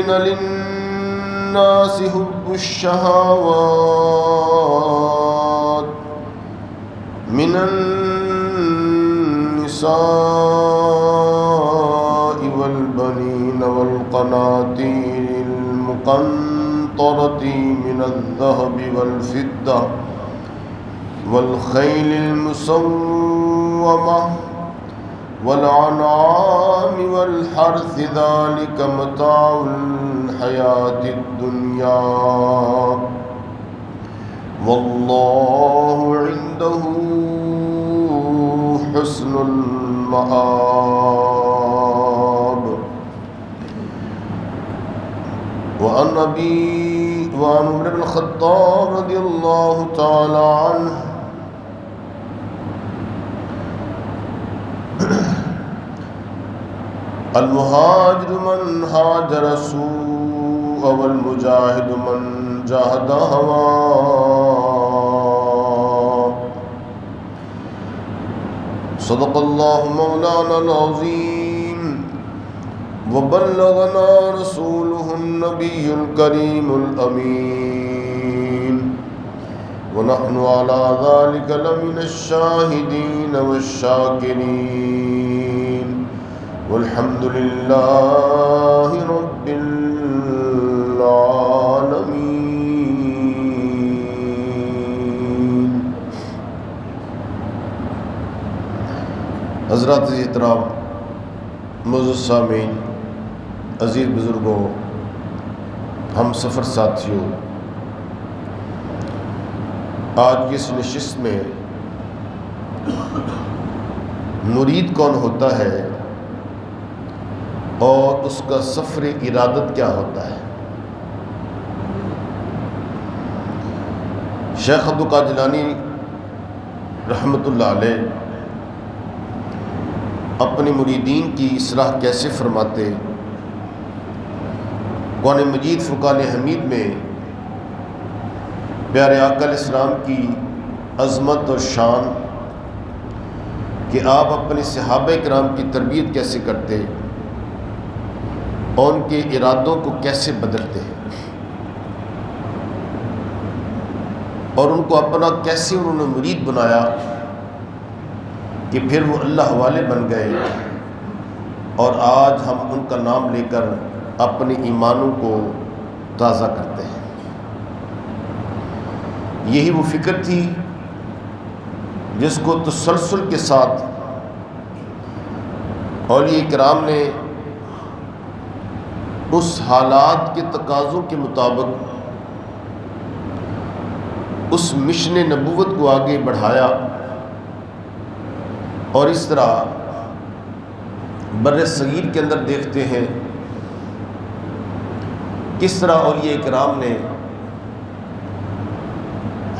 زين للناس حب الشهوات من النساء والبنين والقناطير المقنطرة من الذهب والفضة والخيل المسومة والأنعام والحرث ذلك متاع الحياة الدنيا والله عنده حسن المآب. وعن عمر بن الخطاب رضي الله تعالى عنه المهاجر من هاجر السوء والمجاهد من جاهد هواه. صدق الله مولانا العظيم وبلغنا رسوله النبي الكريم الأمين ونحن على ذلك لمن الشاهدين والشاكرين والحمد لله رب العالمين. حضرات احترام، معزز سامعین، عزیز بزرگوں، ہم سفر ساتھیوں، آج کی اس نشست میں مرید کون ہوتا ہے اور اس کا سفر ارادت کیا ہوتا ہے. شیخ عبد القادر جیلانی رحمۃ اللہ علیہ اپنے مریدین کی اصلاح کیسے فرماتے. قرآن مجید فرقان حمید میں پیارے آقا علیہ السلام کی عظمت اور شان کہ آپ اپنے صحابہ کرام کی تربیت کیسے کرتے اور ان کے ارادوں کو کیسے بدلتے ہیں اور ان کو اپنا کیسے انہوں نے مرید بنایا کہ پھر وہ اللہ والے بن گئے اور آج ہم ان کا نام لے کر اپنے ایمانوں کو تازہ کرتے ہیں. یہی وہ فکر تھی جس کو تسلسل کے ساتھ اولیاء کرام نے اس حالات کے تقاضوں کے مطابق اس مشن نبوت کو آگے بڑھایا اور اس طرح بر صغیر کے اندر دیکھتے ہیں کس طرح اولیاء کرام نے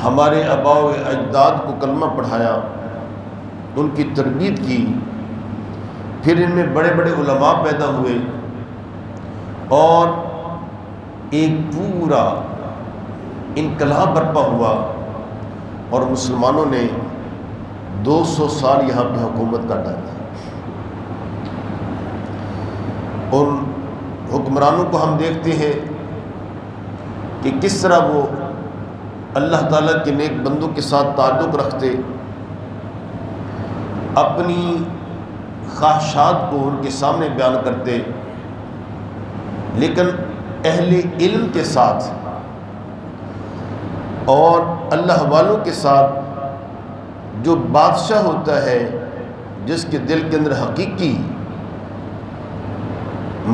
ہمارے آباء و اجداد کو کلمہ پڑھایا، ان کی تربیت کی، پھر ان میں بڑے بڑے علماء پیدا ہوئے اور ایک پورا انقلاب برپا ہوا اور مسلمانوں نے 200 سال یہاں پہ حکومت کا ڈالا. ان حکمرانوں کو ہم دیکھتے ہیں کہ کس طرح وہ اللہ تعالیٰ کے نیک بندوں کے ساتھ تعلق رکھتے، اپنی خواہشات کو ان کے سامنے بیان کرتے، لیکن اہل علم کے ساتھ اور اللہ والوں کے ساتھ جو بادشاہ ہوتا ہے جس کے دل کے اندر حقیقی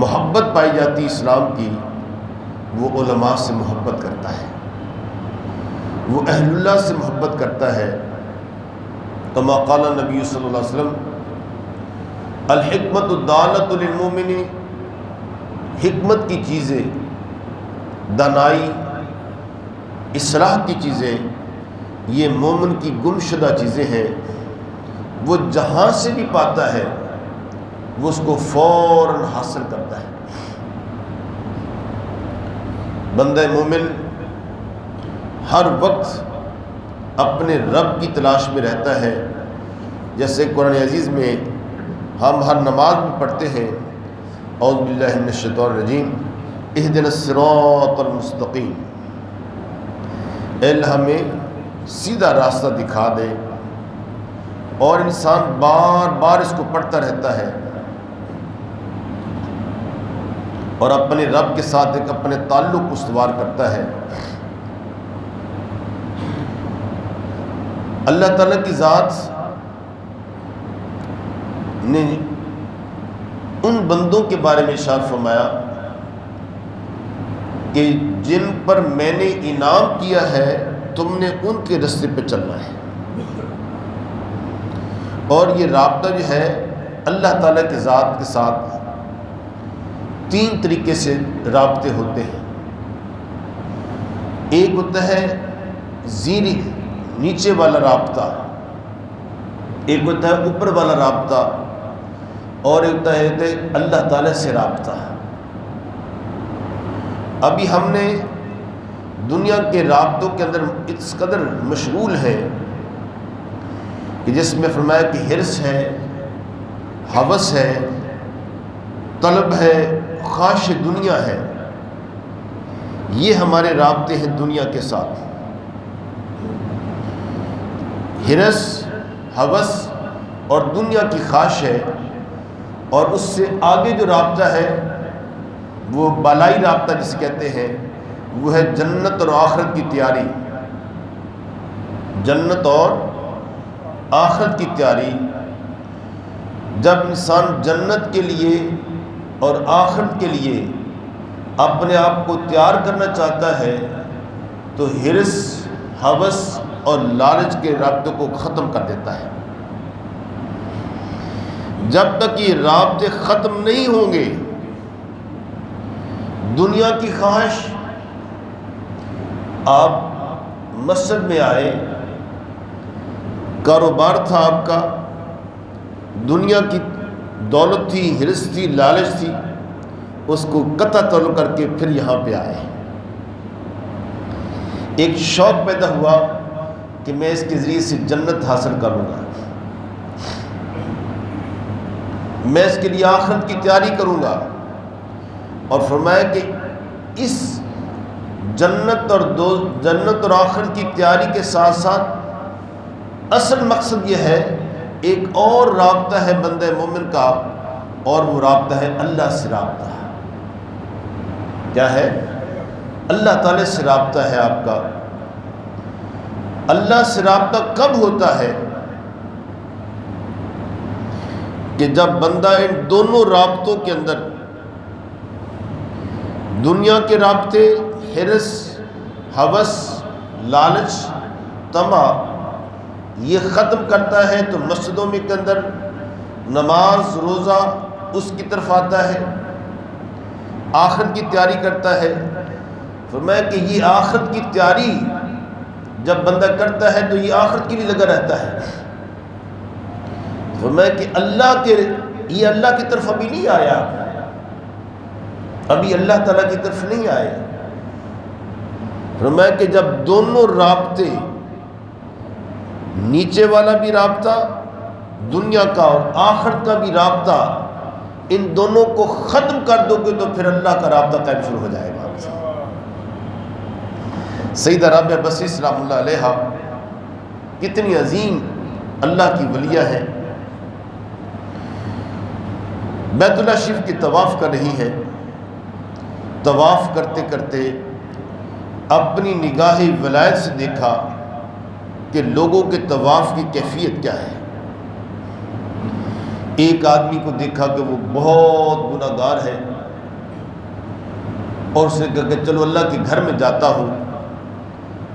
محبت پائی جاتی اسلام کی، وہ علماء سے محبت کرتا ہے، وہ اہل اللہ سے محبت کرتا ہے. کما قال نبی صلی اللہ علیہ وسلم الحکمت الدالۃ للمؤمن، حکمت کی چیزیں، دانائی، اصلاح کی چیزیں، یہ مومن کی گم شدہ چیزیں ہیں. وہ جہاں سے بھی پاتا ہے وہ اس کو فوراً حاصل کرتا ہے. بندہ مومن ہر وقت اپنے رب کی تلاش میں رہتا ہے. جیسے قرآن عزیز میں ہم ہر نماز میں پڑھتے ہیں اعوذ باللہ من الشیطان الرجیم اہدنا الصراط المستقیم، اے اللہ ہمیں سیدھا راستہ دکھا دے۔ اور انسان بار بار اس کو پڑھتا رہتا ہے اور اپنے رب کے ساتھ ایک اپنے تعلق استوار کرتا ہے۔ اللہ تعالیٰ کی ذات نے ان بندوں کے بارے میں ارشاد فرمایا کہ جن پر میں نے انعام کیا ہے تم نے ان کے راستے پہ چلنا ہے۔ اور یہ رابطہ جو ہے اللہ تعالیٰ کی ذات کے ساتھ تین طریقے سے رابطے ہوتے ہیں۔ ایک ہوتا ہے زیرِ نیچے والا رابطہ، ایک ہوتا ہے اوپر والا رابطہ، اور ایک ہوتا ہے اللہ تعالیٰ سے رابطہ۔ ابھی ہم نے دنیا کے رابطوں کے اندر اس قدر مشغول ہیں کہ جس میں فرمایا کہ حرص ہے، ہوس ہے، طلب ہے، خواہش دنیا ہے، یہ ہمارے رابطے ہیں دنیا کے ساتھ۔ حرص، ہوس اور دنیا کی خواہش ہے، اور اس سے آگے جو رابطہ ہے وہ بالائی رابطہ جسے کہتے ہیں، وہ ہے جنت اور آخرت کی تیاری۔ جنت اور آخرت کی تیاری، جب انسان جنت کے لیے اور آخرت کے لیے اپنے آپ کو تیار کرنا چاہتا ہے تو حرص، ہوس اور لالچ کے رابطے کو ختم کر دیتا ہے۔ جب تک یہ رابطے ختم نہیں ہوں گے، دنیا کی خواہش، آپ مسجد میں آئے، کاروبار تھا آپ کا، دنیا کی دولت تھی، حرص تھی، لالچ تھی، اس کو قطع تعلق کر کے پھر یہاں پہ آئے۔ ایک شوق پیدا ہوا کہ میں اس کے ذریعے سے جنت حاصل کروں گا، میں اس کے لیے آخرت کی تیاری کروں گا، اور فرمایا کہ اس جنت اور آخرت کی تیاری کے ساتھ ساتھ اصل مقصد یہ ہے، ایک اور رابطہ ہے بندہ مومن کا، اور وہ رابطہ ہے اللہ سے رابطہ۔ کیا ہے؟ اللہ تعالی سے رابطہ ہے آپ کا۔ اللہ سے رابطہ کب ہوتا ہے؟ کہ جب بندہ ان دونوں رابطوں کے اندر دنیا کے رابطے، حرص، ہوس، لالچ، طمع، یہ ختم کرتا ہے تو مسجدوں میں کے اندر نماز، روزہ اس کی طرف آتا ہے، آخرت کی تیاری کرتا ہے۔ فرمایا کہ یہ آخرت کی تیاری جب بندہ کرتا ہے تو یہ آخرت کے لیے لگا رہتا ہے۔ فرمایا کہ یہ اللہ کی طرف ابھی نہیں آیا، ابھی اللہ تعالیٰ کی طرف نہیں آئے۔ فرمایا کہ جب دونوں رابطے، نیچے والا بھی رابطہ دنیا کا اور آخرت کا بھی رابطہ، ان دونوں کو ختم کر دو گے تو پھر اللہ کا رابطہ قائم شروع ہو جائے گا۔ سیدہ رابعہ بصری سلام اللہ علیہا کتنی عظیم اللہ کی ولیہ ہیں، بیت اللہ شریف کی طواف کر رہی ہے، طواف کرتے کرتے اپنی نگاہ ولایت سے دیکھا کہ لوگوں کے طواف کی کیفیت کیا ہے۔ ایک آدمی کو دیکھا کہ وہ بہت گناہ گار ہے، اور اس نے کہا کہ چلو اللہ کے گھر میں جاتا ہوں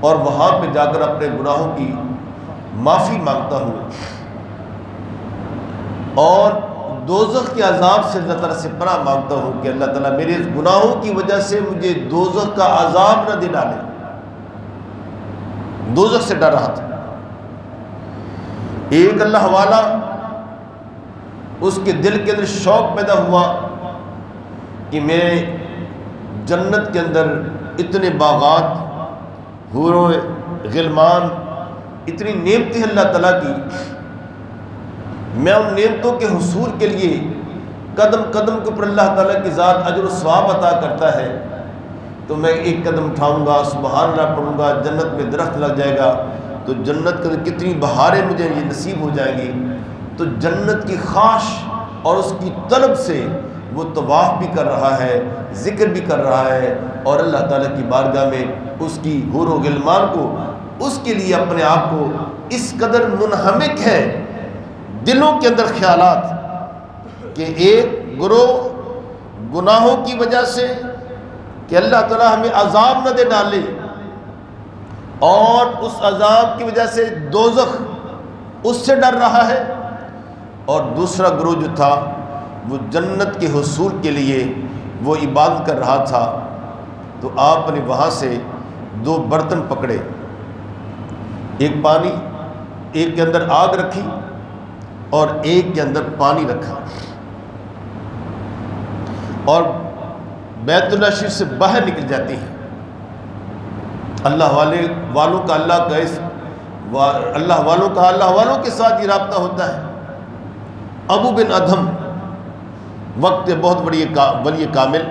اور وہاں پہ جا کر اپنے گناہوں کی معافی مانگتا ہوں، اور دوزخ کے عذاب سے اللہ تعالیٰ سے پناہ مانگتا ہوں کہ اللہ تعالیٰ میرے اس گناہوں کی وجہ سے مجھے دوزخ کا عذاب نہ دے ڈالے۔ دوزخ سے ڈر رہا تھا۔ ایک اللہ والا، اس کے دل کے اندر شوق پیدا ہوا کہ میں جنت کے اندر اتنے باغات، حور و غلمان، اتنی نعمتیں اللہ تعالیٰ کی، میں ان نعمتوں کے حصول کے لیے قدم قدم کے اوپر اللہ تعالیٰ کی ذات اجر و ثواب عطا کرتا ہے، تو میں ایک قدم اٹھاؤں گا، سبحان اللہ پڑھوں گا، جنت میں درخت لگ جائے گا، تو جنت کے کتنی بہاریں مجھے یہ نصیب ہو جائیں گی۔ تو جنت کی خواہش اور اس کی طلب سے وہ طواف بھی کر رہا ہے، ذکر بھی کر رہا ہے، اور اللہ تعالیٰ کی بارگاہ میں اس کی حور و غلمان کو، اس کے لیے اپنے آپ کو اس قدر منہمک ہے دلوں کے اندر خیالات کہ ایک گروہ گناہوں کی وجہ سے کہ اللہ تعالیٰ ہمیں عذاب نہ دے ڈالے، اور اس عذاب کی وجہ سے دوزخ اس سے ڈر رہا ہے، اور دوسرا گروہ جو تھا وہ جنت کے حصول کے لیے وہ عبادت کر رہا تھا۔ تو آپ نے وہاں سے دو برتن پکڑے، ایک پانی، ایک کے اندر آگ رکھی اور ایک کے اندر پانی رکھا، اور بیت اللہ شریف سے باہر نکل جاتی ہیں۔ اللہ والوں کا اللہ والوں کے ساتھ یہ رابطہ ہوتا ہے۔ ابو بن ادھم وقت بہت بڑی ولی کامل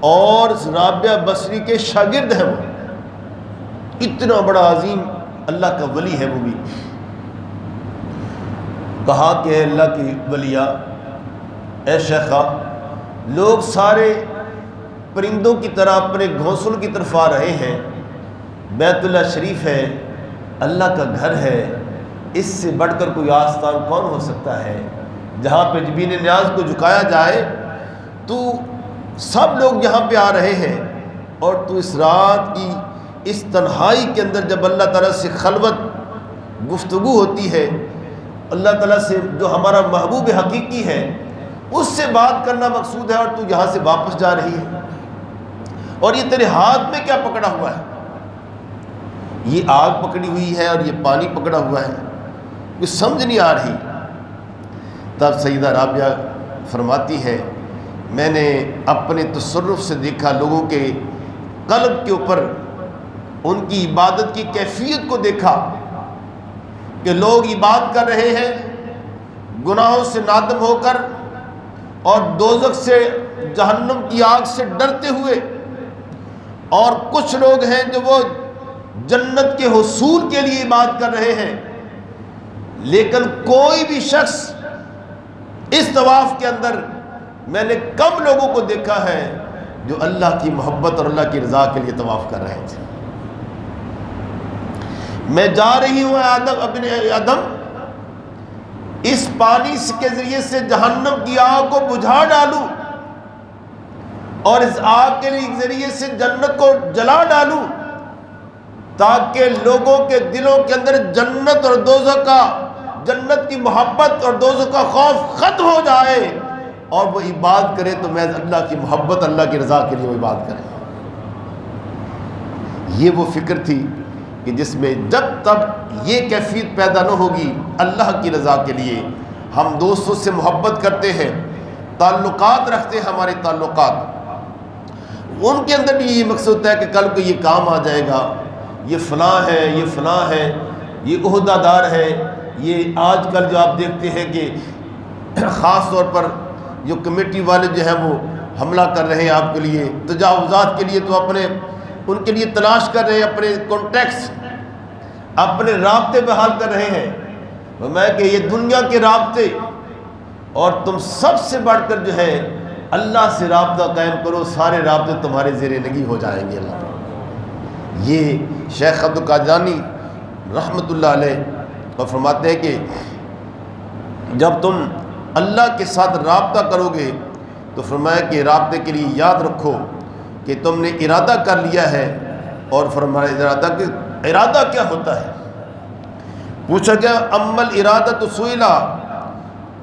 اور رابعہ بصری کے شاگرد ہیں، وہ اتنا بڑا عظیم اللہ کا ولی ہے۔ وہ بھی کہا کہ اے اللہ کی ولیہ، اے شیخہ، لوگ سارے پرندوں کی طرح اپنے گھونسلوں کی طرف آ رہے ہیں، بیت اللہ شریف ہے، اللہ کا گھر ہے، اس سے بڑھ کر کوئی آستان کون ہو سکتا ہے جہاں پہ جبین نیاز کو جھکایا جائے؟ تو سب لوگ یہاں پہ آ رہے ہیں، اور تو اس رات کی اس تنہائی کے اندر جب اللہ تعالیٰ سے خلوت گفتگو ہوتی ہے، اللہ تعالیٰ سے جو ہمارا محبوب حقیقی ہے اس سے بات کرنا مقصود ہے، اور تو یہاں سے واپس جا رہی ہے، اور یہ تیرے ہاتھ میں کیا پکڑا ہوا ہے؟ یہ آگ پکڑی ہوئی ہے اور یہ پانی پکڑا ہوا ہے، کچھ سمجھ نہیں آ رہی۔ تب سیدہ رابعہ فرماتی ہے، میں نے اپنے تصرف سے دیکھا، لوگوں کے قلب کے اوپر ان کی عبادت کی کیفیت کو دیکھا کہ لوگ عبادت کر رہے ہیں گناہوں سے نادم ہو کر، اور دوزخ سے، جہنم کی آگ سے ڈرتے ہوئے، اور کچھ لوگ ہیں جو وہ جنت کے حصول کے لیے عبادت کر رہے ہیں۔ لیکن کوئی بھی شخص اس طواف کے اندر میں نے کم لوگوں کو دیکھا ہے جو اللہ کی محبت اور اللہ کی رضا کے لیے طواف کر رہے تھے۔ میں جا رہی ہوں ابن آدم، اس پانی کے ذریعے سے جہنم کی آگ کو بجھا ڈالوں، اور اس آگ کے ذریعے سے جنت کو جلا ڈالوں، تاکہ لوگوں کے دلوں کے اندر جنت اور دوزخ کا، جنت کی محبت اور دوزخ کا خوف ختم ہو جائے، اور وہ عبادت کرے تو میں اللہ کی محبت، اللہ کی رضا کے لیے وہ عبادت کرے۔ یہ وہ فکر تھی کہ جس میں جب تک یہ کیفیت پیدا نہ ہوگی اللہ کی رضا کے لیے، ہم دوستوں سے محبت کرتے ہیں، تعلقات رکھتے ہیں، ہمارے تعلقات، ان کے اندر بھی یہ مقصد ہوتا ہے کہ کل کو یہ کام آ جائے گا، یہ فلاں ہے، یہ فلاں ہے، یہ عہدہ دار ہے۔ یہ آج کل جو آپ دیکھتے ہیں کہ خاص طور پر جو کمیٹی والے جو ہیں وہ حملہ کر رہے ہیں آپ کے لیے، تجاوزات کے لیے، تو اپنے ان کے لیے تلاش کر رہے ہیں، اپنے کانٹیکٹس، اپنے رابطے بحال کر رہے ہیں۔ میں کہ یہ دنیا کے رابطے، اور تم سب سے بڑھ کر جو ہے اللہ سے رابطہ قائم کرو، سارے رابطے تمہارے زیر نگی ہو جائیں گے اللہ تعالیٰ۔ یہ شیخ عبد القادری رحمۃ اللہ علیہ اور فرماتے ہیں کہ جب تم اللہ کے ساتھ رابطہ کرو گے تو فرمایا کہ رابطے کے لیے یاد رکھو کہ تم نے ارادہ کر لیا ہے، اور فرمایا ارادہ کیا ہوتا ہے؟ پوچھا گیا امل ارادہ تو سئلا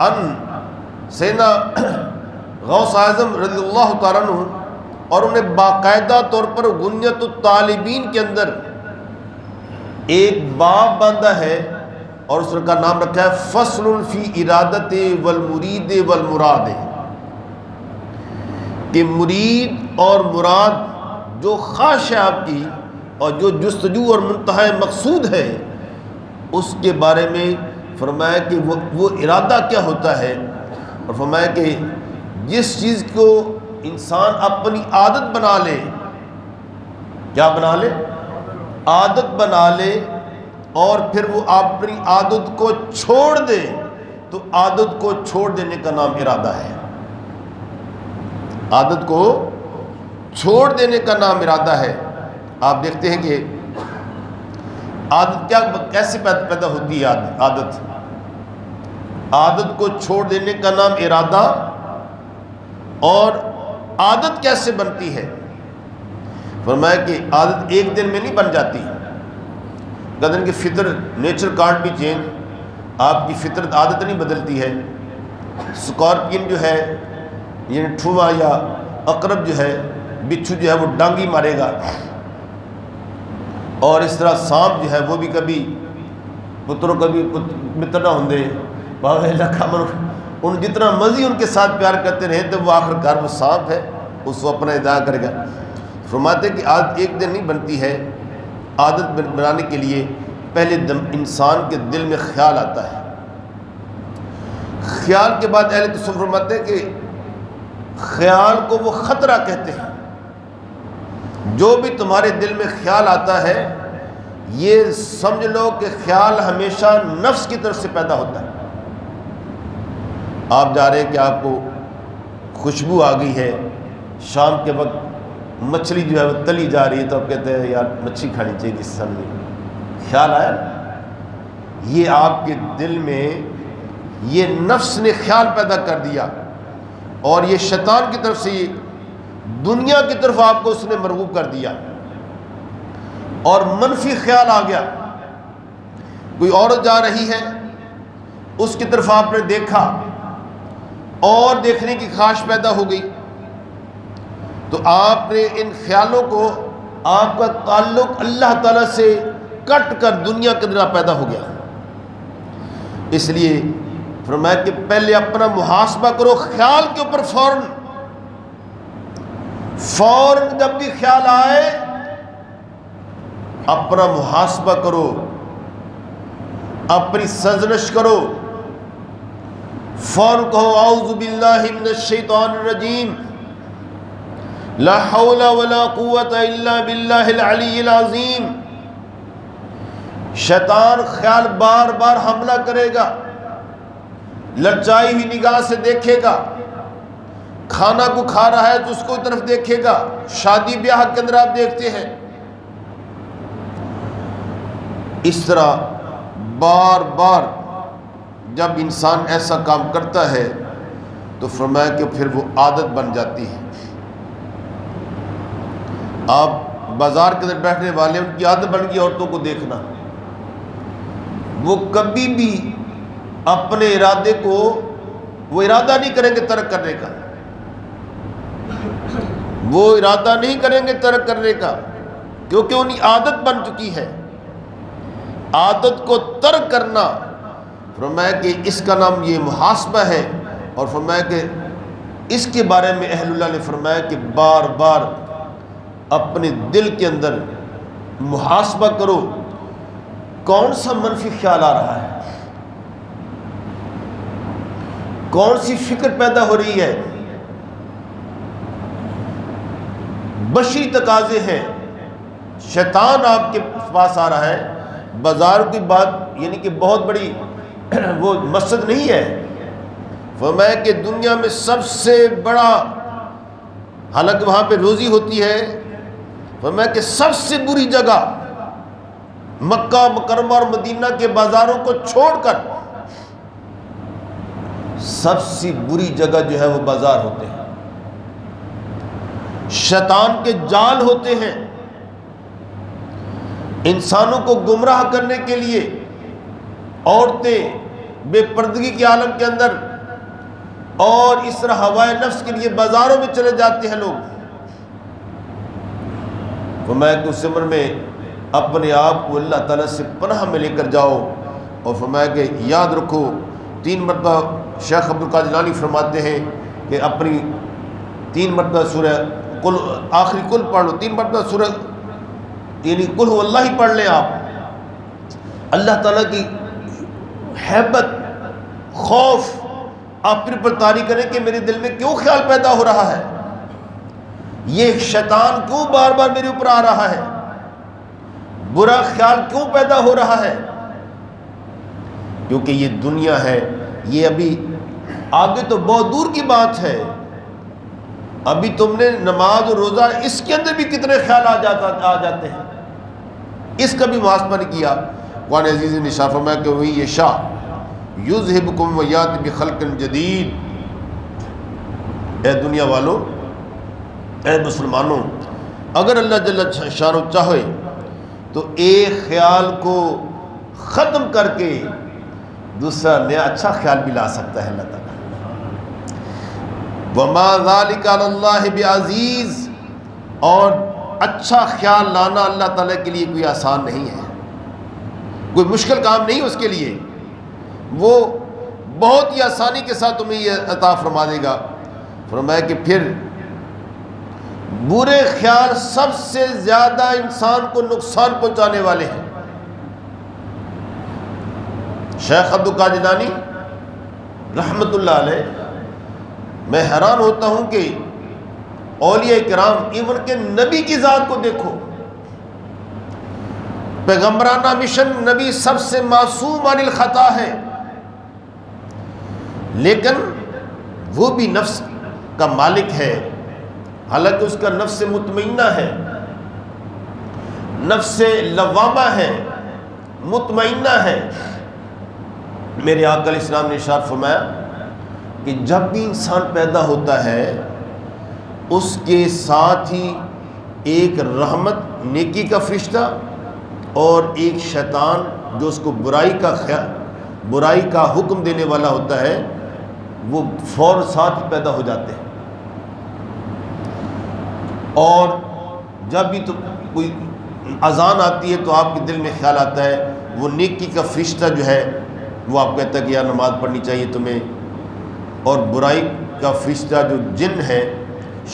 ان سیدنا غوث اعظم رضی اللہ تعالیٰ عنہ، اور انہیں باقاعدہ طور پر غنیت الطالبین کے اندر ایک باب باندھا ہے، اور اس کا نام رکھا ہے فصل فی ارادت والمرید والمراد، کہ مرید اور مراد جو خواہش ہے آپ کی، اور جو جستجو اور منتہا مقصود ہے، اس کے بارے میں فرمایا کہ وہ ارادہ کیا ہوتا ہے، اور فرمایا کہ جس چیز کو انسان اپنی عادت بنا لے، کیا بنا لے؟ عادت بنا لے، اور پھر وہ اپنی عادت کو چھوڑ دے تو عادت کو چھوڑ دینے کا نام ارادہ ہے۔ عادت کو چھوڑ دینے کا نام ارادہ ہے۔ آپ دیکھتے ہیں کہ عادت کیسے پیدا ہوتی ہے؟ عادت کو چھوڑ دینے کا نام ارادہ، اور عادت کیسے بنتی ہے؟ فرمایا کہ عادت ایک دن میں نہیں بن جاتی، کہتے ہیں کہ فطر نیچر کانٹ بھی چینج، آپ کی فطرت عادت نہیں بدلتی ہے۔ سکارپین جو ہے، یعنی ٹھوا یا عقرب جو ہے، بچھو جو ہے وہ ڈانگی مارے گا، اور اس طرح سانپ جو ہے وہ بھی کبھی پتروں کبھی متر نہ ہوں دے باوے لکھا من، ان جتنا مزی ان کے ساتھ پیار کرتے رہے تو وہ آخر کار وہ سانپ ہے، اس کو اپنا ادا کرے گا۔ فرماتے کہ عادت ایک دن نہیں بنتی ہے، عادت بنانے کے لیے پہلے انسان کے دل میں خیال آتا ہے، خیال کے بعد اہل تصوف فرماتے ہیں کہ خیال کو وہ خطرہ کہتے ہیں۔ جو بھی تمہارے دل میں خیال آتا ہے یہ سمجھ لو کہ خیال ہمیشہ نفس کی طرف سے پیدا ہوتا ہے۔ آپ جا رہے ہیں کہ آپ کو خوشبو آ گئی ہے، شام کے وقت مچھلی جو ہے وہ تلی جا رہی ہے، تو آپ کہتے ہیں یار مچھلی کھانی چاہیے اس سن میں، خیال آیا نا؟ یہ آپ کے دل میں یہ نفس نے خیال پیدا کر دیا، اور یہ شیطان کی طرف سے دنیا کی طرف آپ کو اس نے مرغوب کر دیا، اور منفی خیال آ گیا۔ کوئی عورت جا رہی ہے، اس کی طرف آپ نے دیکھا اور دیکھنے کی خواہش پیدا ہو گئی، تو آپ نے ان خیالوں کو، آپ کا تعلق اللہ تعالیٰ سے کٹ کر دنیا کے اندر پیدا ہو گیا۔ اس لیے فرمایا کہ پہلے اپنا محاسبہ کرو خیال کے اوپر، فوراً جب بھی خیال آئے اپنا محاسبہ کرو، اپنی سرزنش کرو، فوراً کہو اعوذ باللہ من الشیطان الرجیم، لا حول ولا قوت الا باللہ العلی العظیم۔ شیطان خیال بار بار حملہ کرے گا، للچائی ہوئی نگاہ سے دیکھے گا، کھانا کو کھا رہا ہے تو اس کو طرف دیکھے گا، شادی بیاہ کے اندر آپ دیکھتے ہیں اس طرح بار بار جب انسان ایسا کام کرتا ہے تو فرمایا کہ پھر وہ عادت بن جاتی ہے۔ آپ بازار کے اندر بیٹھنے والے، ان کی عادت بن گئی عورتوں کو دیکھنا، وہ کبھی بھی اپنے ارادے کو وہ ارادہ نہیں کریں گے ترک کرنے کا، وہ ارادہ نہیں کریں گے ترک کرنے کا، کیونکہ انہیں عادت بن چکی ہے۔ عادت کو ترک کرنا، فرمایا کہ اس کا نام یہ محاسبہ ہے، اور فرمایا کہ اس کے بارے میں اہل اللہ نے فرمایا کہ بار بار اپنے دل کے اندر محاسبہ کرو، کون سا منفی خیال آ رہا ہے، کون سی فکر پیدا ہو رہی ہے۔ بشری تقاضے ہیں، شیطان آپ کے پاس آ رہا ہے، بازار کی بات یعنی کہ بہت بڑی وہ مسجد نہیں ہے، فرمایا کہ دنیا میں سب سے بڑا، حالانکہ وہاں پہ روزی ہوتی ہے، فرمایا کہ سب سے بری جگہ مکہ مکرمہ اور مدینہ کے بازاروں کو چھوڑ کر سب سے بری جگہ جو ہے وہ بازار ہوتے ہیں، شیطان کے جال ہوتے ہیں، انسانوں کو گمراہ کرنے کے لیے عورتیں بے پردگی کے عالم کے اندر اور اس طرح ہوائے نفس کے لیے بازاروں میں چلے جاتے ہیں لوگ۔ فرمایا کہ اس عمر میں اپنے آپ کو اللہ تعالیٰ سے پناہ میں لے کر جاؤ، اور فرمایا کہ یاد رکھو 3 مرتبہ شیخ عبدالقادر جیلانی فرماتے ہیں کہ اپنی 3 مرتبہ سورہ قل، آخری قل پڑھ لو، 3 مرتبہ سورہ یعنی قل هو اللہ ہی پڑھ لیں آپ، اللہ تعالیٰ کی ہیبت، خوف آپ پھر پر طاری کریں کہ میرے دل میں کیوں خیال پیدا ہو رہا ہے، یہ شیطان کیوں بار بار میرے اوپر آ رہا ہے، برا خیال کیوں پیدا ہو رہا ہے؟ کیونکہ یہ دنیا ہے، یہ ابھی آگے تو بہت دور کی بات ہے، ابھی تم نے نماز اور روزہ، اس کے اندر بھی کتنے خیال آ جاتے ہیں، اس کا بھی محاسبہ نہیں کیا۔ قرآن عزیز نے ارشاد فرمایا کہ وہی یشاء یذہبکم ویأتی بخلق جدید۔ اے دنیا والوں، اے مسلمانوں، اگر اللہ جل شانہ چاہے تو ایک خیال کو ختم کر کے دوسرا نیا اچھا خیال بھی لا سکتا ہے اللہ تعالیٰ۔ وَمَا ذَلِكَ عَلَى اللَّهِ بِعَزِيزٍ، اور اچھا خیال لانا اللہ تعالیٰ کے لیے کوئی آسان نہیں ہے، کوئی مشکل کام نہیں اس کے لیے، وہ بہت ہی آسانی کے ساتھ تمہیں یہ عطا فرما دے گا۔ فرمایا کہ پھر برے خیال سب سے زیادہ انسان کو نقصان پہنچانے والے ہیں۔ شیخ عبد القادر جیلانی رحمت اللہ علیہ، میں حیران ہوتا ہوں کہ اولیاء کرام، ایون کہ نبی کی ذات کو دیکھو، پیغمبرانہ مشن، نبی سب سے معصوم عن الخطا ہے، لیکن وہ بھی نفس کا مالک ہے، حالانکہ اس کا نفس مطمئنہ ہے، نفس لوامہ ہے، مطمئنہ ہے۔ میرے آقا علیہ السلام نے ارشاد فرمایا کہ جب بھی انسان پیدا ہوتا ہے اس کے ساتھ ہی ایک رحمت، نیکی کا فرشتہ، اور ایک شیطان جو اس کو برائی کا حکم دینے والا ہوتا ہے، وہ فوراً ساتھ ہی پیدا ہو جاتے ہیں۔ اور جب بھی تو کوئی اذان آتی ہے تو آپ کے دل میں خیال آتا ہے، وہ نیکی کا فرشتہ جو ہے وہ آپ کہتا ہے کہ یار نماز پڑھنی چاہیے تمہیں، اور برائی کا فرشتہ جو جن ہے،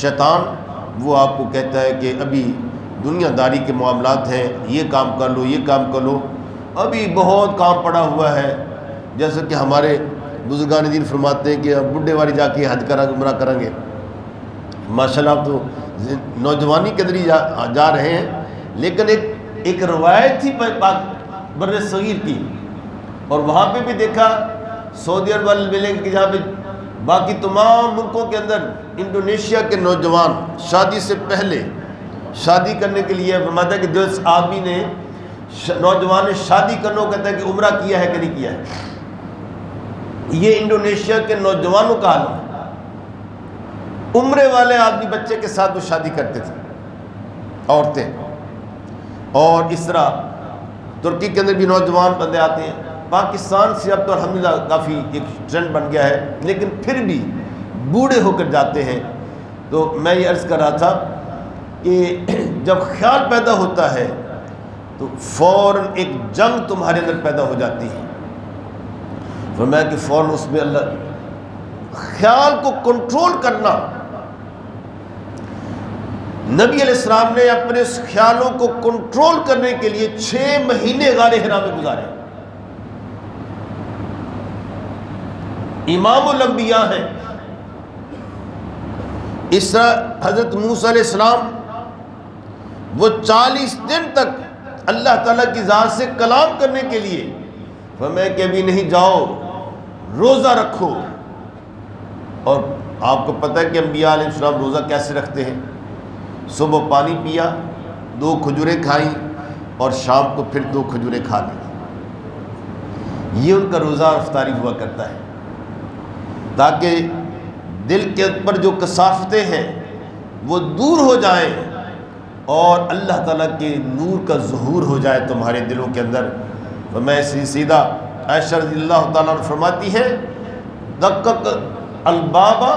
شیطان، وہ آپ کو کہتا ہے کہ ابھی دنیا داری کے معاملات ہیں، یہ کام کر لو، یہ کام کر لو، ابھی بہت کام پڑا ہوا ہے۔ جیسا کہ ہمارے بزرگان دین فرماتے ہیں کہ اب بڈھے والی جا کے حج کریں گے، عمرہ کریں گے۔ ماشاءاللہ آپ تو نوجوانی کے اندر ہی جا رہے ہیں، لیکن ایک روایت تھی بر صغیر کی، اور وہاں پہ بھی دیکھا سعودی عرب والے ملیں گے کہ جہاں پہ باقی تمام ملکوں کے اندر انڈونیشیا کے نوجوان شادی سے پہلے شادی کرنے کے لیے فرماتا ہے کہ جس آدمی نے نوجوان نے شادی کرنے کو کہتا ہے کہ عمرہ کیا ہے کہ نہیں کیا ہے۔ یہ انڈونیشیا کے نوجوانوں کا حال ہے، عمرے والے آدمی بچے کے ساتھ وہ شادی کرتے تھے، عورتیں۔ اور اس طرح ترکی کے اندر بھی نوجوان بندے آتے ہیں، پاکستان سے اب تو الحمدللہ کافی ایک ٹرینڈ بن گیا ہے، لیکن پھر بھی بوڑھے ہو کر جاتے ہیں۔ تو میں یہ عرض کر رہا تھا کہ جب خیال پیدا ہوتا ہے تو فوراً ایک جنگ تمہارے اندر پیدا ہو جاتی ہے۔ فرمایا کہ فوراً اس میں اللہ خیال کو کنٹرول کرنا، نبی علیہ السلام نے اپنے اس خیالوں کو کنٹرول کرنے کے لیے 6 مہینے غار حرا میں گزارے۔ امام الانبیاء ہیں۔ اس طرح حضرت موسیٰ علیہ السلام وہ 40 دن تک اللہ تعالیٰ کی ذات سے کلام کرنے کے لیے، فرمایا کہ ابھی نہیں، جاؤ روزہ رکھو۔ اور آپ کو پتہ ہے کہ انبیاء علیہ السلام روزہ کیسے رکھتے ہیں؟ صبح پانی پیا، 2 کھجوریں کھائیں، اور شام کو پھر 2 کھجوریں کھا لیں۔ یہ ان کا روزہ اور افطاری ہوا کرتا ہے، تاکہ دل کے اوپر جو کثافتیں ہیں وہ دور ہو جائیں اور اللہ تعالیٰ کے نور کا ظہور ہو جائے تمہارے دلوں کے اندر۔ تو میں سیدھا عائشہ رضی اللہ تعالیٰ عنہ فرماتی ہے، دقق البابا،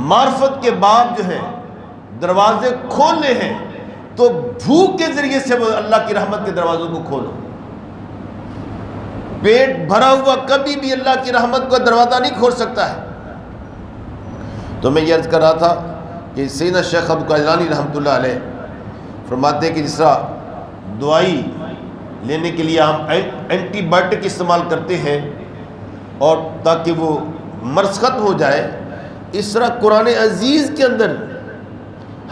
معرفت کے باب جو ہیں، دروازے کھولنے ہیں تو بھوک کے ذریعے سے وہ اللہ کی رحمت کے دروازوں کو کھولو۔ پیٹ بھرا ہوا کبھی بھی اللہ کی رحمت کا دروازہ نہیں کھول سکتا ہے۔ تو میں یہ عرض کر رہا تھا کہ سیدنا شیخ عبد القادر جیلانی رحمۃ اللہ علیہ فرماتے ہیں کہ جس طرح دوائی لینے کے لیے ہم اینٹی بائیوٹک استعمال کرتے ہیں اور تاکہ وہ مرض ختم ہو جائے، اس طرح قرآن عزیز کے اندر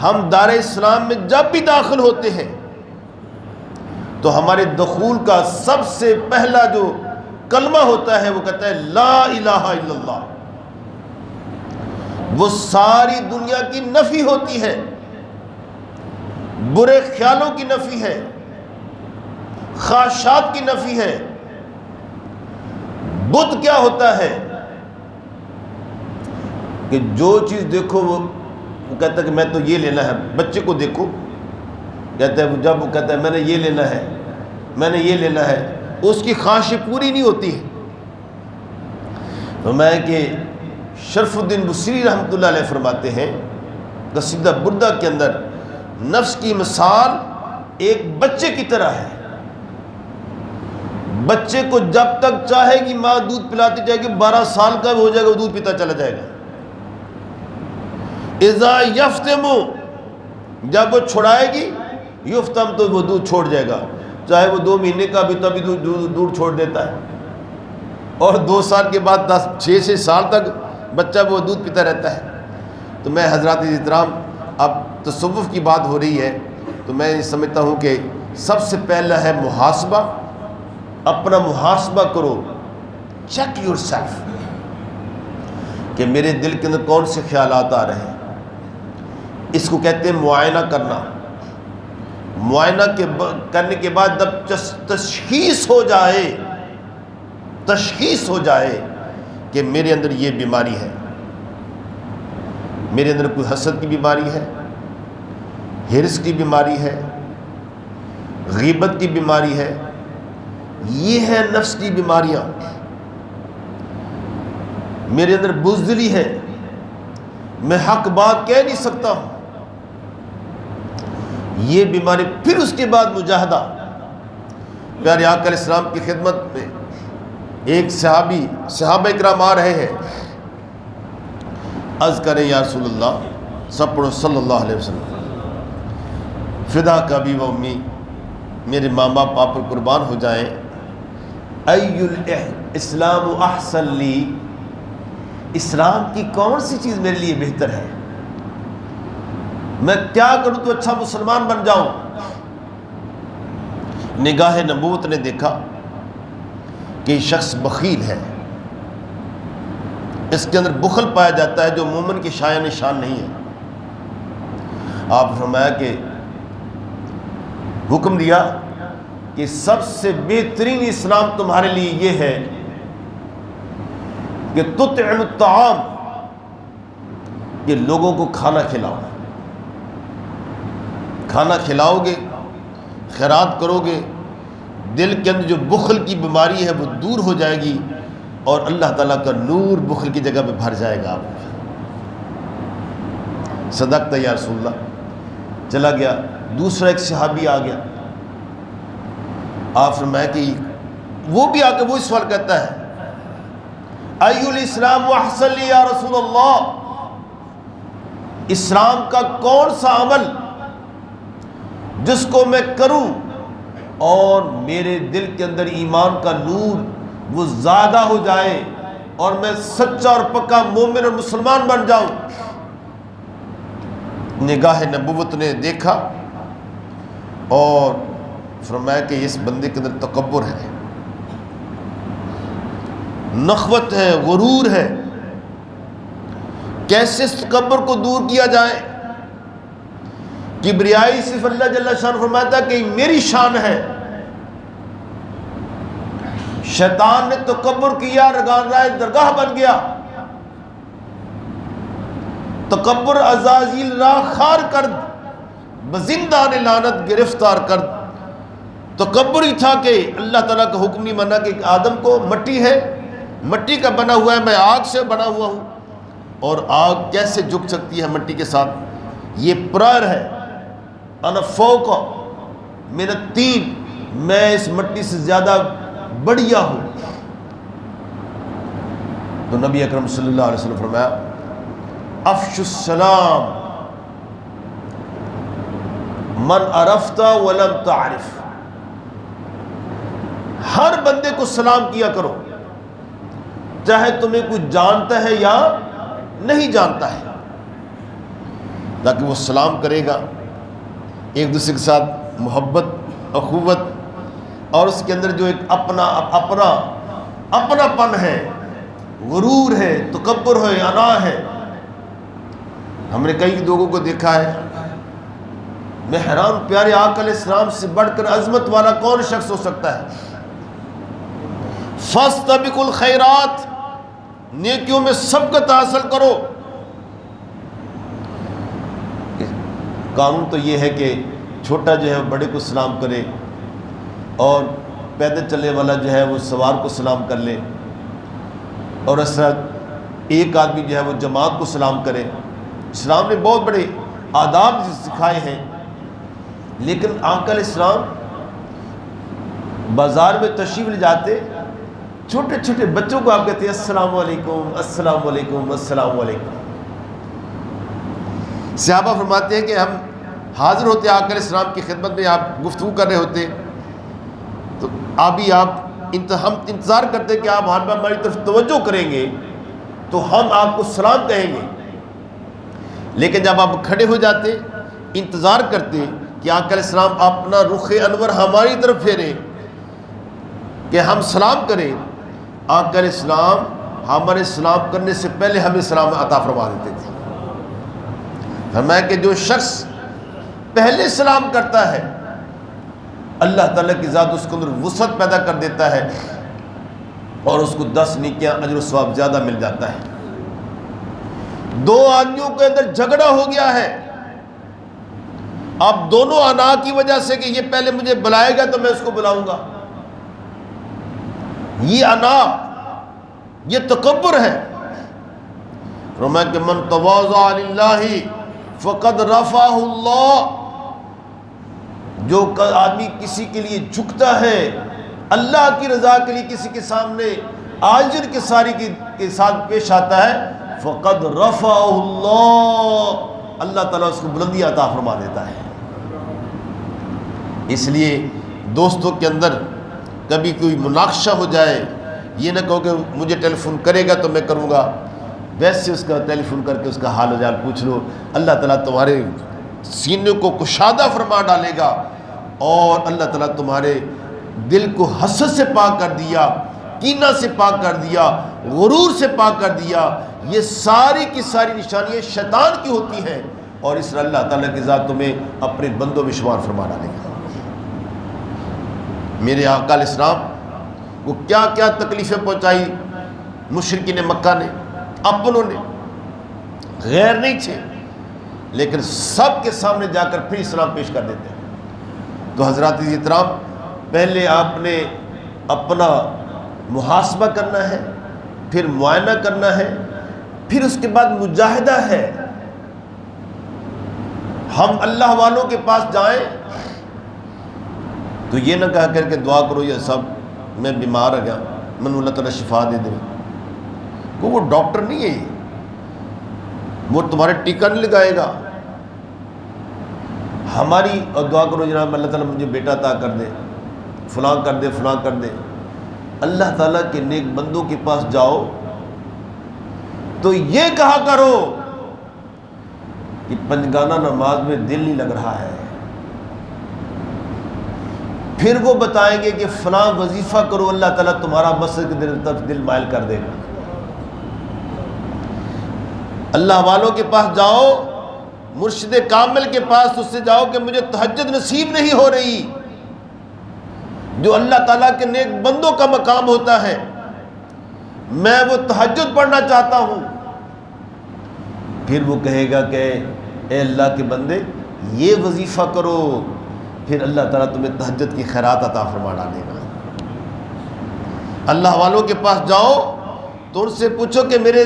ہم دار اسلام میں جب بھی داخل ہوتے ہیں تو ہمارے دخول کا سب سے پہلا جو کلمہ ہوتا ہے وہ کہتا ہے لا الہ الا اللہ. وہ ساری دنیا کی نفی ہوتی ہے، برے خیالوں کی نفی ہے، خواہشات کی نفی ہے. بت کیا ہوتا ہے کہ جو چیز دیکھو وہ کہتا ہے کہ میں تو یہ لینا ہے. بچے کو دیکھو کہتا ہے، جب وہ کہتا ہے میں نے یہ لینا ہے، میں نے یہ لینا ہے، اس کی خواہشیں پوری نہیں ہوتی ہے. فرمایا کہ شرف الدین بصری رحمۃ اللہ علیہ فرماتے ہیں قصیدہ بردہ کے اندر، نفس کی مثال ایک بچے کی طرح ہے. بچے کو جب تک چاہے گی ماں دودھ پلاتی جائے گی، 12 سال کا ہو جائے گا وہ دودھ پیتا چلا جائے گا. اذا یفتم، جب وہ چھڑائے گی، یفتم تو وہ دودھ چھوڑ جائے گا. چاہے وہ 2 مہینے کا بھی تبھی دودھ چھوڑ دیتا ہے، اور 2 سال کے بعد 6 سال تک بچہ وہ دودھ پیتا رہتا ہے. تو میں حضرات احترام، اب تصوف کی بات ہو رہی ہے تو میں سمجھتا ہوں کہ سب سے پہلا ہے محاسبہ. اپنا محاسبہ کرو، چیک یور سیلف کہ میرے دل کے اندر کون سے خیالات آ رہے ہیں. اس کو کہتے ہیں معائنہ کرنا. معائنہ کرنے کے بعد جب تشخیص ہو جائے کہ میرے اندر یہ بیماری ہے، میرے اندر کوئی حسد کی بیماری ہے، ہرس کی بیماری ہے، غیبت کی بیماری ہے، یہ ہے نفس کی بیماریاں. میرے اندر بزدلی ہے، میں حق بات کہہ نہیں سکتا ہوں، یہ بیماری. پھر اس کے بعد مجاہدہ. پیارے آقا علیہ السلام کی خدمت میں ایک صحابہ اکرام آ رہے ہیں. عرض کریں یا رسول اللہ، سب پڑھو صلی اللہ علیہ وسلم، فدا کا بھی و امی، میرے ماں باپ آپ پر قربان ہو جائیں. ای الاسلام احسن لی، اسلام کی کون سی چیز میرے لیے بہتر ہے، میں کیا کروں تو اچھا مسلمان بن جاؤں. نگاہ نبوت نے دیکھا کہ یہ شخص بخیل ہے، اس کے اندر بخل پایا جاتا ہے جو مومن کی شایع نشان نہیں ہے. آپ فرمایا کہ حکم دیا کہ سب سے بہترین اسلام تمہارے لیے یہ ہے کہ تطعم الطعام، کہ لوگوں کو کھانا کھلاؤ. کھانا کھلاؤ گے، خیرات کرو گے، دل کے اندر جو بخل کی بیماری ہے وہ دور ہو جائے گی، اور اللہ تعالیٰ کا نور بخل کی جگہ پہ بھر جائے گا. آپ صدقت یا رسول اللہ. چلا گیا. دوسرا ایک صحابی آ گیا. آپ فرمایا کہ وہ بھی آ کے وہ سوال کرتا ہے، ای الاسلام احسن لی یا رسول اللہ، اسلام کا کون سا عمل جس کو میں کروں اور میرے دل کے اندر ایمان کا نور وہ زیادہ ہو جائے اور میں سچا اور پکا مومن اور مسلمان بن جاؤں. نگاہ نبوت نے دیکھا اور فرمایا کہ اس بندے کے اندر تکبر ہے، نخوت ہے، غرور ہے. کیسے اس تکبر کو دور کیا جائے؟ کبریائی صرف اللہ جل شان فرماتا کہ میری شان ہے. شیطان نے تکبر کیا، رگان رائے درگاہ بن گیا. تکبر عزازیل را خار کرد، بزندان لعنت گرفتار کرد. تکبر ہی تھا کہ اللہ تعالیٰ کا حکم نہیں مانا کہ آدم کو مٹی ہے، مٹی کا بنا ہوا ہے، میں آگ سے بنا ہوا ہوں، اور آگ کیسے جھک سکتی ہے مٹی کے ساتھ؟ یہ پرائر ہے. انا فوق من الطین، میں اس مٹی سے زیادہ بڑھیا ہوں. تو نبی اکرم صلی اللہ علیہ وسلم فرمایا افش السلام من عرفت ولم تعرف، ہر بندے کو سلام کیا کرو چاہے تمہیں کوئی جانتا ہے یا نہیں جانتا ہے، تاکہ وہ سلام کرے گا، ایک دوسرے کے ساتھ محبت، اخوت، اور اس کے اندر جو ایک اپنا پن ہے، غرور ہے، تکبر ہے، انا ہے۔ ہم نے کئی لوگوں کو دیکھا ہے، میں حیران، پیارے آقا علیہ السلام سے بڑھ کر عظمت والا کون شخص ہو سکتا ہے؟ فاستبقوا الخیرات، نیکیوں میں سبقت حاصل کرو۔ قانون تو یہ ہے کہ چھوٹا جو ہے بڑے کو سلام کرے، اور پیدل چلنے والا جو ہے وہ سوار کو سلام کر لے، اور اس طرح ایک آدمی جو ہے وہ جماعت کو سلام کرے۔ اسلام نے بہت بڑے آداب سکھائے ہیں، لیکن آقا علیہ السلام بازار میں تشریف لے جاتے، چھوٹے چھوٹے بچوں کو آپ کہتے ہیں السلام علیکم، السلام علیکم، السلام علیکم۔ صحابہ فرماتے ہیں کہ ہم حاضر ہوتے آقا علیہ السلام کی خدمت میں، آپ گفتگو کر رہے ہوتے تو ہم انتظار کرتے کہ آپ ہماری طرف توجہ کریں گے تو ہم آپ کو سلام کہیں گے، لیکن جب آپ کھڑے ہو جاتے انتظار کرتے کہ آقا علیہ السلام اپنا رخ انور ہماری طرف پھیریں کہ ہم سلام کریں۔ آقا علیہ السلام ہمارے سلام کرنے سے پہلے ہمیں سلام عطا فرما دیتے تھے۔ فرمایا کہ جو شخص پہلے سلام کرتا ہے، اللہ تعالیٰ کی ذات اس کے اندر وسعت پیدا کر دیتا ہے، اور اس کو 10 نیکیاں اجر و ثواب زیادہ مل جاتا ہے۔ دو آدمیوں کے اندر جھگڑا ہو گیا ہے، اب دونوں انا کی وجہ سے کہ یہ پہلے مجھے بلائے گا تو میں اس کو بلاؤں گا، یہ انا، یہ تکبر ہے۔ فرمایا کہ من تواضع للہ فقد رفعہ اللہ، جو آدمی کسی کے لیے جھکتا ہے، اللہ کی رضا کے لیے کسی کے سامنے عاجز کے ساری کے ساتھ پیش آتا ہے، فقد رفعہ اللہ، اللہ تعالیٰ اس کو بلندی عطا فرما دیتا ہے۔ اس لیے دوستوں کے اندر کبھی کوئی مناقشہ ہو جائے، یہ نہ کہو کہ مجھے ٹیلی فون کرے گا تو میں کروں گا، ویسے اس کا ٹیلی فون کر کے اس کا حال و جال پوچھ لو، اللہ تعالیٰ تمہارے سینے کو کشادہ فرما ڈالے گا، اور اللہ تعالیٰ تمہارے دل کو حسد سے پاک کر دیا، کینہ سے پاک کر دیا، غرور سے پاک کر دیا۔ یہ ساری کی ساری نشانیاں شیطان کی ہوتی ہیں، اور اس طرح اللہ تعالیٰ کی ذات تمہیں اپنے بندوں میں شمار فرما ڈالے گا۔ میرے آقا علیہ السلام کو کیا کیا تکلیفیں پہنچائی مشرکین مکہ نے، اپنوں نے، غیر نہیں تھے، لیکن سب کے سامنے جا کر پھر اسلام پیش کر دیتے ہیں۔ تو حضرات احترام، پہلے آپ نے اپنا محاسبہ کرنا ہے، پھر معائنہ کرنا ہے، پھر اس کے بعد مجاہدہ ہے۔ ہم اللہ والوں کے پاس جائیں تو یہ نہ کہا کر کے دعا کرو یا سب میں بیمار ہو گیا، من اللہ تعالیٰ شفا دے دے، وہ ڈاکٹر نہیں ہے، وہ تمہارے ٹیکہ نہیں لگائے گا۔ ہماری اور دعا کرو جناب اللہ تعالیٰ مجھے بیٹا عطا کر دے، فلاں کر دے، فلاں کر دے۔ اللہ تعالیٰ کے نیک بندوں کے پاس جاؤ تو یہ کہا کرو کہ پنجگانہ نماز میں دل نہیں لگ رہا ہے، پھر وہ بتائیں گے کہ فلاں وظیفہ کرو، اللہ تعالیٰ تمہارا مسجد کے طرف دل مائل کر دے گا۔ اللہ والوں کے پاس جاؤ، مرشد کامل کے پاس، اس سے جاؤ کہ مجھے تہجد نصیب نہیں ہو رہی، جو اللہ تعالیٰ کے نیک بندوں کا مقام ہوتا ہے، میں وہ تہجد پڑھنا چاہتا ہوں۔ پھر وہ کہے گا کہ اے اللہ کے بندے یہ وظیفہ کرو، پھر اللہ تعالیٰ تمہیں تہجد کی خیرات عطا فرما ڈالے گا۔ اللہ والوں کے پاس جاؤ تو ان سے پوچھو کہ میرے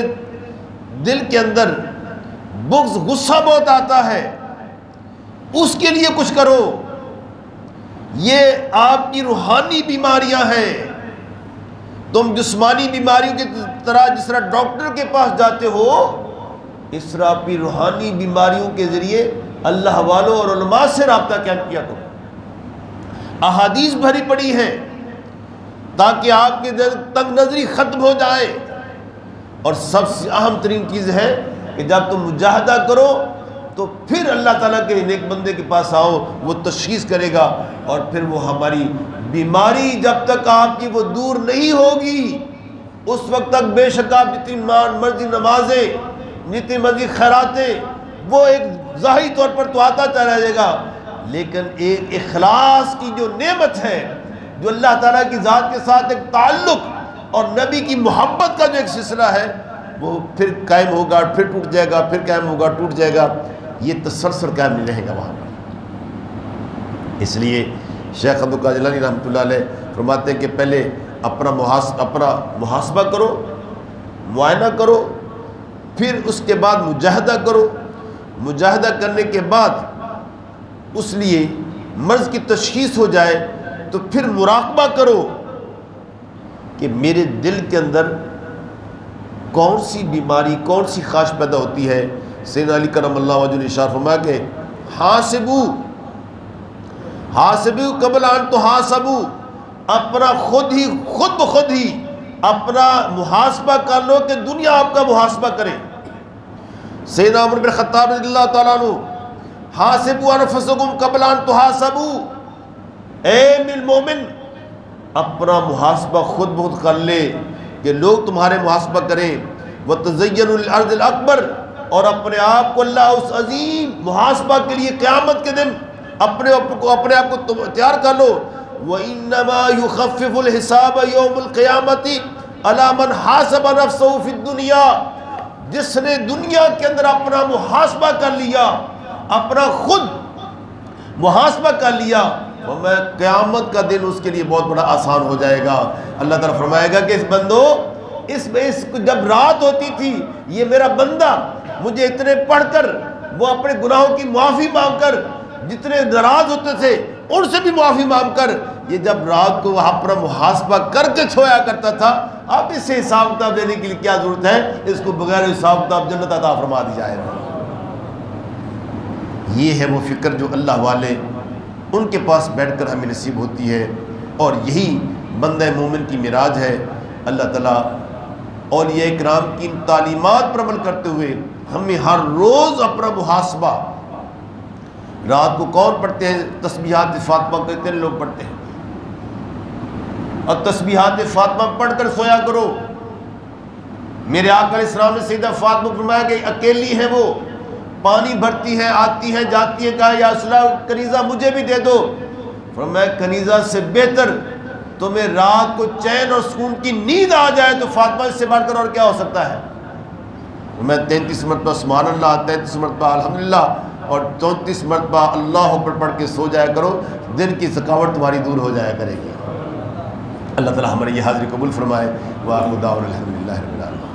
دل کے اندر بغض، غصہ بہت آتا ہے، اس کے لیے کچھ کرو۔ یہ آپ کی روحانی بیماریاں ہیں، تم جسمانی بیماریوں کی طرح جس طرح ڈاکٹر کے پاس جاتے ہو، اس طرح اپنی روحانی بیماریوں کے ذریعے اللہ والوں اور علماء سے رابطہ کیا کرو۔ احادیث بھری پڑی ہیں تاکہ آپ کی تنگ نظری ختم ہو جائے، اور سب سے اہم ترین چیز ہے کہ جب تم مجاہدہ کرو تو پھر اللہ تعالیٰ کے نیک بندے کے پاس آؤ، وہ تشخیص کرے گا، اور پھر وہ ہماری بیماری جب تک آپ کی وہ دور نہیں ہوگی اس وقت تک بے شک آپ جتنی مرضی نمازیں، جتنی مرضی خیراتیں، وہ ایک ظاہری طور پر تو آتا چلا جائے گا، لیکن ایک اخلاص کی جو نعمت ہے، جو اللہ تعالیٰ کی ذات کے ساتھ ایک تعلق اور نبی کی محبت کا جو ایک سلسلہ ہے، وہ پھر قائم ہوگا، پھر ٹوٹ جائے گا، پھر قائم ہوگا، ٹوٹ جائے گا، یہ تسلسل قائم نہیں رہے گا وہاں پر۔ اس لیے شیخ عبد القادر جیلانی رحمۃ اللہ علیہ فرماتے ہیں کہ پہلے اپنا محاسبہ کرو، معائنہ کرو، پھر اس کے بعد مجاہدہ کرو، مجاہدہ کرنے کے بعد اس لیے مرض کی تشخیص ہو جائے تو پھر مراقبہ کرو کہ میرے دل کے اندر کون سی بیماری، کون سی خواہش پیدا ہوتی ہے۔ سیدنا علی کرم اللہ وجہ نے ارشاد فرمایا کہ حاسبو قبل ان تحاسبو، اپنا خود بخود ہی اپنا محاسبہ کر لو کہ دنیا آپ کا محاسبہ کرے۔ سیدنا عمر بن خطاب رضی اللہ تعالیٰ عنہ، حاسبوا انفسکم قبل ان تحاسبوا، اے مومن اپنا محاسبہ خود بخود کر لے کہ لوگ تمہارے محاسبہ کریں۔ وَتَزَيَّنُوا لِلْأَرْضِ الْأَكْبَرِ، اور اپنے آپ کو اللہ اس عظیم محاسبہ کے لیے قیامت کے دن اپنے آپ کو تیار کر لو۔ وَإِنَّمَا يُخَفِّفُ الْحِسَابَ يَوْمُ الْقِيَامَةِ عَلَى مَنْ حَاسَبَ نَفْسَهُ فِي الدُّنْيَا، جس نے دنیا کے اندر اپنا محاسبہ کر لیا، اپنا خود محاسبہ کر لیا، میں قیامت کا دن اس کے لیے بہت بڑا آسان ہو جائے گا۔ اللہ تعالیٰ فرمائے گا کہ اس بندو، اس جب رات ہوتی تھی یہ میرا بندہ مجھے اتنے پڑھ کر، وہ اپنے گناہوں کی معافی مانگ کر، جتنے ناراض ہوتے تھے ان سے بھی معافی مانگ کر، یہ جب رات کو وہاں پر محاسبہ کر کے سویا کرتا تھا، اب اس سے حساب کتاب دینے کے لیے کیا ضرورت ہے؟ اس کو بغیر حساب کتاب جنت عطا فرما دی جائے گا۔ یہ ہے وہ فکر جو اللہ والے ان کے پاس بیٹھ کر ہمیں نصیب ہوتی ہے، اور یہی بندہ مومن کی معراج ہے۔ اللہ تعالیٰ اولیاء کرام کی ان تعلیمات پر عمل کرتے ہوئے ہمیں ہر روز اپنا محاسبہ، رات کو کون پڑھتے ہیں تسبیحات فاطمہ، کتنے لوگ پڑھتے ہیں؟ اور تسبیحات فاطمہ پڑھ کر سویا کرو۔ میرے آقا علیہ السلام نے سیدہ فاطمہ فرمایا کہ اکیلی ہے، وہ پانی بھرتی ہے، آتی ہے، جاتی ہے، کہا یا رسول اللہ کنیزہ مجھے بھی دے دو۔ فرمایا کنیزہ سے بہتر تمہیں رات کو چین اور سکون کی نیند آ جائے تو فاطمہ اس سے بڑھ کر اور کیا ہو سکتا ہے؟ میں 33 مرتبہ سبحان اللہ، 33 مرتبہ الحمدللہ اور 34 مرتبہ اللہ اکبر پڑھ کے سو جایا کرو، دن کی تھکاوٹ تمہاری دور ہو جایا کرے گی۔ اللہ تعالی ہماری یہ حاضری قبول فرمائے۔ وآخر دعوانا الحمدللہ رب العالمین۔